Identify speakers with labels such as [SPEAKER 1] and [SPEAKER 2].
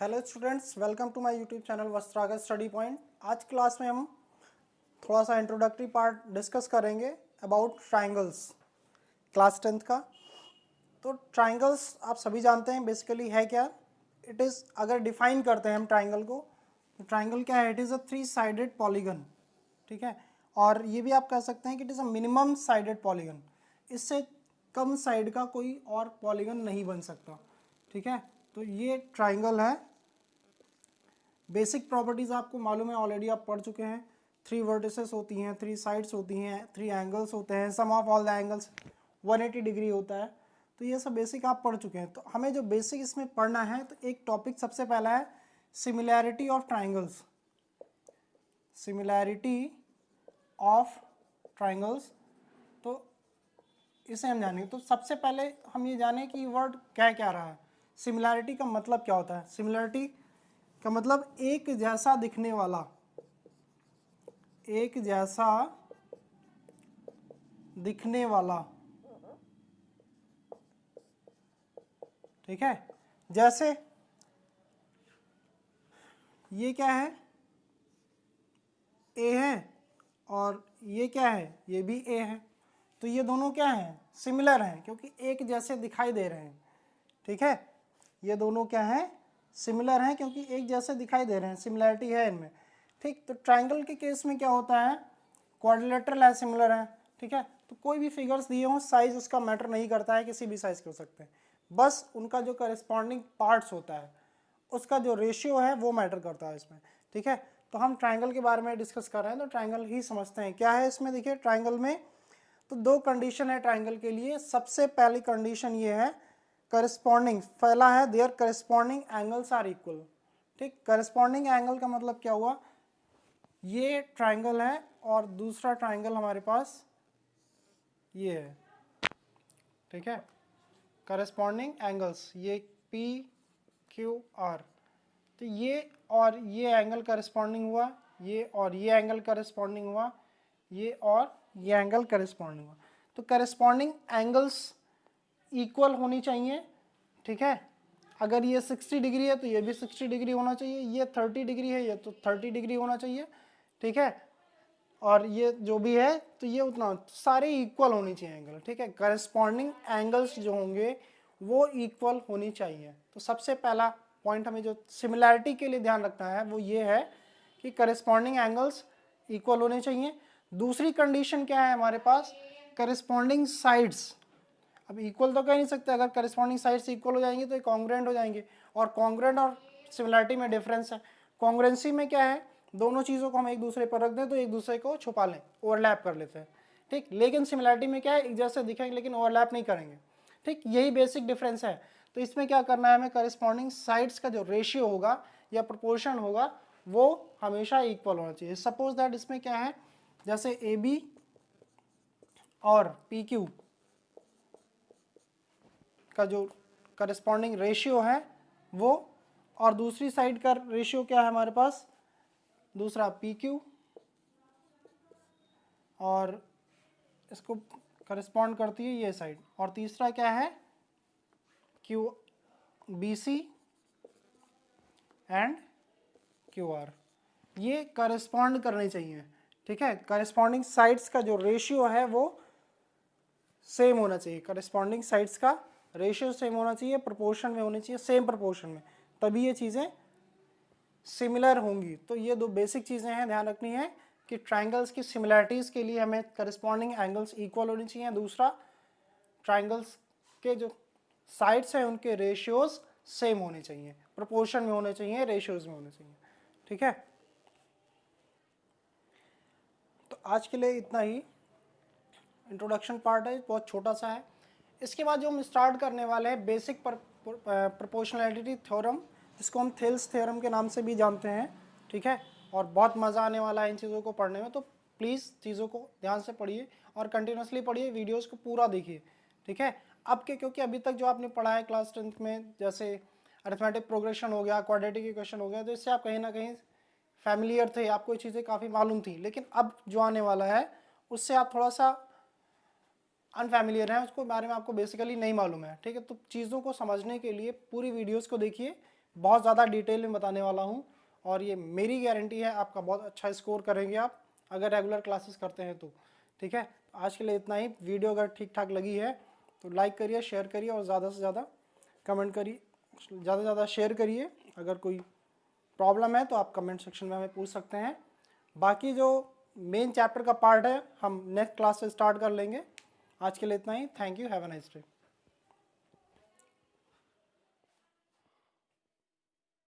[SPEAKER 1] Hello students, welcome to my YouTube channel वस्त्रागर study point. आज class में हम थोड़ा सा इंट्रोडक्टरी पार्ट डिस्कस करेंगे अबाउट ट्रायंगल्स, क्लास 10th का। तो ट्रायंगल्स आप सभी जानते हैं बेसिकली है क्या। इट इज़, अगर डिफाइन करते हैं हम ट्रायंगल को, तो ट्रायंगल क्या है? It is a 3 sided polygon, ठीक है। और ये भी आप कह सकते हैं कि it is a minimum sided polygon, इससे कम साइड का कोई और पॉलीगन नहीं बन सकता, ठीक है। तो ये ट्रायंगल है। बेसिक प्रॉपर्टीज़ आपको मालूम है, ऑलरेडी आप पढ़ चुके हैं। 3 वर्टिसेस होती हैं, 3 साइड्स होती हैं, 3 एंगल्स होते हैं, sum of all the angles 180 degree होता है। तो ये सब बेसिक आप पढ़ चुके हैं। तो हमें जो बेसिक इसमें पढ़ना है, तो एक टॉपिक सबसे पहला है similarity of triangles. Similarity of triangles, तो इसे हम जानेंगे। तो सबसे पहले हम ये जानें कि वर्ड क्या क्या रहा है। सिमिलैरिटी का मतलब क्या होता है? सिमिलैरिटी का मतलब एक जैसा दिखने वाला, एक जैसा दिखने वाला, ठीक है। जैसे ये क्या है? ए है, और ये क्या है? ये भी ए है। तो ये दोनों क्या हैं? सिमिलर हैं, क्योंकि एक जैसे दिखाई दे रहे हैं, ठीक है। ये दोनों क्या हैं? सिमिलर हैं, क्योंकि एक जैसे दिखाई दे रहे हैं, सिमिलैरिटी है इनमें, ठीक। तो ट्रायंगल के केस में क्या होता है? क्वाड्रिलेटरल है, सिमिलर है, ठीक है। तो कोई भी फिगर्स दिए हों, साइज उसका मैटर नहीं करता है, किसी भी साइज के हो सकते हैं, बस उनका जो करस्पॉन्डिंग पार्ट्स होता है, उसका जो रेशियो है वो मैटर करता है इसमें, ठीक है। तो हम ट्रायंगल के बारे में डिस्कस कर रहे हैं, तो ट्रायंगल ही समझते हैं। क्या है इसमें? देखिए, ट्रायंगल में तो 2 कंडीशन है ट्रायंगल के लिए। सबसे पहली कंडीशन ये है करस्पॉन्डिंग, पहला है their corresponding angles are equal, ठीक। करस्पॉन्डिंग एंगल का मतलब क्या हुआ? ये ट्रायंगल है और दूसरा ट्रायंगल हमारे पास ये है, ठीक है। करस्पॉन्डिंग एंगल्स ये पी क्यू आर, तो ये और ये एंगल करस्पॉन्डिंग हुआ, ये और ये एंगल करस्पॉन्डिंग हुआ, ये और ये एंगल करस्पॉन्डिंग हुआ। तो करस्पॉन्डिंग एंगल्स इक्वल होनी चाहिए, ठीक है। अगर ये 60 डिग्री है तो ये भी 60 डिग्री होना चाहिए, ये 30 डिग्री है ये तो 30 डिग्री होना चाहिए, ठीक है। और ये जो भी है तो ये उतना, सारे इक्वल होनी चाहिए एंगल, ठीक है। करस्पॉन्डिंग एंगल्स जो होंगे वो इक्वल होनी चाहिए। तो सबसे पहला पॉइंट हमें जो सिमिलैरिटी के लिए ध्यान रखना है वो ये है कि करस्पॉन्डिंग एंगल्स इक्वल होने चाहिए। दूसरी कंडीशन क्या है हमारे पास? Corresponding sides. अब इक्वल तो कह नहीं सकते, अगर करस्पॉन्डिंग साइड्स इक्वल हो जाएंगे तो कॉन्ग्रुएंट हो जाएंगे, और कॉन्ग्रुएंट और सिमिलैरिटी में डिफरेंस है। कॉन्ग्रुएंसी में क्या है? दोनों चीज़ों को हम एक दूसरे पर रख दें तो एक दूसरे को छुपा लें, ओवरलैप कर लेते हैं, ठीक। लेकिन सिमिलैरिटी में क्या है? एक जैसे दिखेंगे लेकिन ओवरलैप नहीं करेंगे, ठीक। यही बेसिक डिफरेंस है। तो इसमें क्या करना है हमें? करस्पॉन्डिंग साइड्स का जो रेशियो होगा या प्रोपोर्शन होगा वो हमेशा इक्वल होना चाहिए। सपोज दैट इसमें क्या है, जैसे ए बी और पी क्यू का जो करस्पॉन्डिंग रेशियो है वो, और दूसरी साइड का रेशियो क्या है हमारे पास? दूसरा पी क्यू, और इसको करस्पॉन्ड करती है ये साइड, और तीसरा क्या है? Q B C and Q R. ये करस्पॉन्ड करने चाहिए, ठीक है। करस्पॉन्डिंग साइड्स का जो रेशियो है वो सेम होना चाहिए, करस्पॉन्डिंग साइड्स का रेशियो सेम होना चाहिए, प्रोपोर्शन में होनी चाहिए, सेम प्रोपोर्शन में, तभी ये चीज़ें सिमिलर होंगी। तो ये 2 बेसिक चीज़ें हैं, ध्यान रखनी है कि ट्रायंगल्स की सिमिलैरिटीज़ के लिए हमें करस्पॉन्डिंग एंगल्स इक्वल होनी चाहिए। दूसरा, ट्रायंगल्स के जो साइड्स हैं उनके रेशियोज सेम होने चाहिए, प्रोपोर्शन में होने चाहिए, रेशियोज में होने चाहिए, ठीक है। तो आज के लिए इतना ही इंट्रोडक्शन पार्ट है, बहुत छोटा सा है। इसके बाद जो हम स्टार्ट करने वाले हैं बेसिक प्रोपोर्शनैलिटी थ्योरम, जिसको हम थेल्स थ्योरम के नाम से भी जानते हैं, ठीक है। और बहुत मज़ा आने वाला है इन चीज़ों को पढ़ने में। तो प्लीज़ चीज़ों को ध्यान से पढ़िए और कंटिन्यूसली पढ़िए, वीडियोज़ को पूरा देखिए, ठीक है। अब के, क्योंकि अभी तक जो आपने पढ़ा है क्लास 10th में, जैसे अरिथमेटिक प्रोग्रेशन हो गया, क्वाड्रेटिक इक्वेशन हो गया, तो इससे आप कहीं ना कहीं फैमिलियर थे, आपको ये चीज़ें काफ़ी मालूम थी। लेकिन अब जो आने वाला है उससे आप थोड़ा सा अनफैमिलियर हैं, उसको बारे में आपको बेसिकली नहीं मालूम है, ठीक है। तो चीज़ों को समझने के लिए पूरी वीडियोस को देखिए, बहुत ज़्यादा डिटेल में बताने वाला हूँ, और ये मेरी गारंटी है आपका बहुत अच्छा स्कोर करेंगे आप अगर रेगुलर क्लासेस करते हैं तो। ठीक है, आज के लिए इतना ही। वीडियो अगर ठीक ठाक लगी है तो लाइक करिए, शेयर करिए और ज़्यादा से ज़्यादा कमेंट करिए, ज़्यादा से ज़्यादा शेयर करिए। अगर कोई प्रॉब्लम है तो आप कमेंट सेक्शन में हमें पूछ सकते हैं। बाकी जो मेन चैप्टर का पार्ट है हम नेक्स्ट क्लास से स्टार्ट कर लेंगे। आज के लिए इतना ही। Thank you, have a nice day.